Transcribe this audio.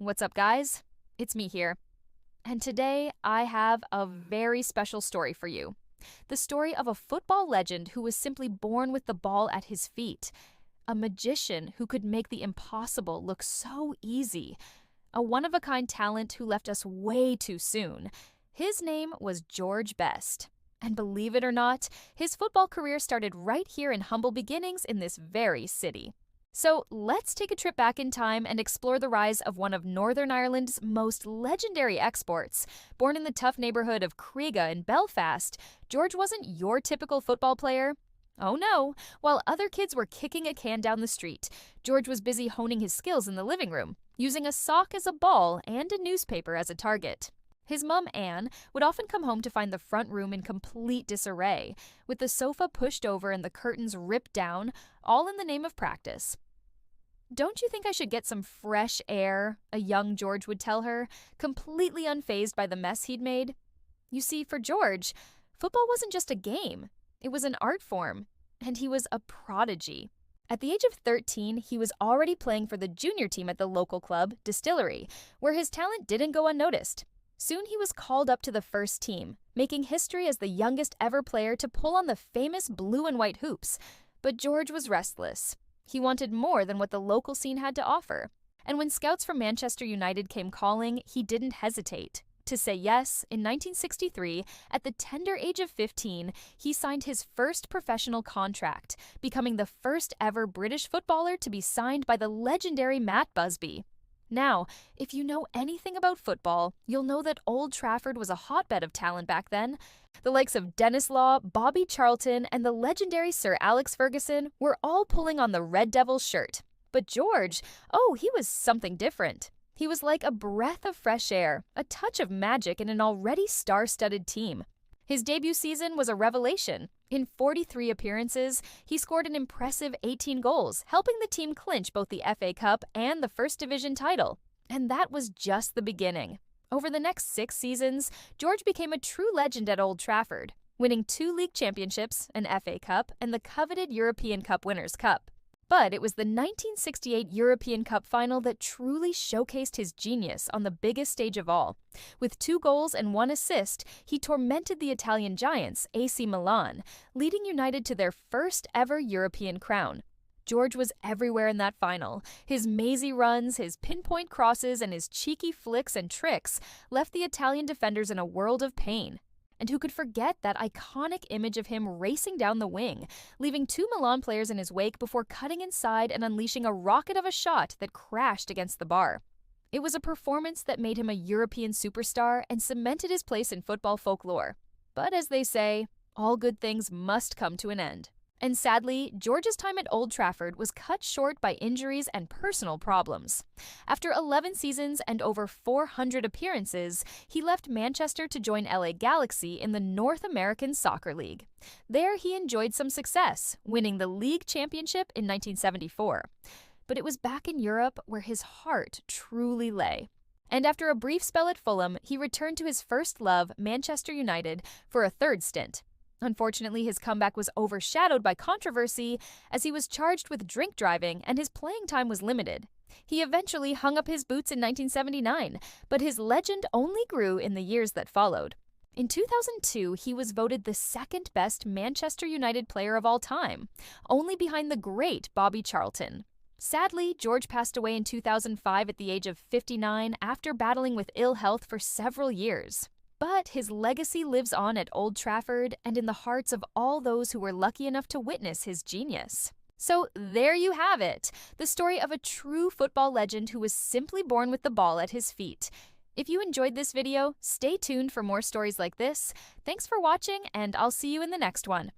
What's up, guys? It's me here. And today I have a very special story for you. The story of a football legend who was simply born with the ball at his feet. A magician who could make the impossible look so easy. A one-of-a-kind talent who left us way too soon. His name was George Best. And believe it or not, his football career started right here in humble beginnings in this very city. So let's take a trip back in time and explore the rise of one of Northern Ireland's most legendary exports. Born in the tough neighborhood of Creagh in Belfast, George wasn't your typical football player. Oh no, while other kids were kicking a can down the street, George was busy honing his skills in the living room, using a sock as a ball and a newspaper as a target. His mom, Anne, would often come home to find the front room in complete disarray, with the sofa pushed over and the curtains ripped down, all in the name of practice. "Don't you think I should get some fresh air?" a young George would tell her, completely unfazed by the mess he'd made. You see, for George, football wasn't just a game. It was an art form, and he was a prodigy. At the age of 13, he was already playing for the junior team at the local club, Distillery, where his talent didn't go unnoticed. Soon he was called up to the first team, making history as the youngest ever player to pull on the famous blue and white hoops. But George was restless. He wanted more than what the local scene had to offer. And when scouts from Manchester United came calling, he didn't hesitate. To say yes, in 1963, at the tender age of 15, he signed his first professional contract, becoming the first ever British footballer to be signed by the legendary Matt Busby. Now, if you know anything about football, you'll know that Old Trafford was a hotbed of talent back then. The likes of Denis Law, Bobby Charlton, and the legendary Sir Alex Ferguson were all pulling on the Red Devils shirt. But George, he was something different. He was like a breath of fresh air, a touch of magic in an already star-studded team. His debut season was a revelation. In 43 appearances, he scored an impressive 18 goals, helping the team clinch both the FA Cup and the First Division title. And that was just the beginning. Over the next 6 seasons, George became a true legend at Old Trafford, winning 2 league championships, an FA Cup, and the coveted European Cup Winners' Cup. But it was the 1968 European Cup final that truly showcased his genius on the biggest stage of all. With 2 goals and 1 assist, he tormented the Italian giants, AC Milan, leading United to their first ever European crown. George was everywhere in that final. His mazy runs, his pinpoint crosses, and his cheeky flicks and tricks left the Italian defenders in a world of pain. And who could forget that iconic image of him racing down the wing, leaving 2 Milan players in his wake before cutting inside and unleashing a rocket of a shot that crashed against the bar. It was a performance that made him a European superstar and cemented his place in football folklore. But as they say, all good things must come to an end. And sadly, George's time at Old Trafford was cut short by injuries and personal problems. After 11 seasons and over 400 appearances, he left Manchester to join LA Galaxy in the North American Soccer League. There he enjoyed some success, winning the league championship in 1974. But it was back in Europe where his heart truly lay. And after a brief spell at Fulham, he returned to his first love, Manchester United, for a 3rd stint. Unfortunately, his comeback was overshadowed by controversy as he was charged with drink driving and his playing time was limited. He eventually hung up his boots in 1979, but his legend only grew in the years that followed. In 2002, he was voted the 2nd best Manchester United player of all time, only behind the great Bobby Charlton. Sadly, George passed away in 2005 at the age of 59 after battling with ill health for several years. But his legacy lives on at Old Trafford and in the hearts of all those who were lucky enough to witness his genius. So there you have it, the story of a true football legend who was simply born with the ball at his feet. If you enjoyed this video, stay tuned for more stories like this. Thanks for watching, and I'll see you in the next one.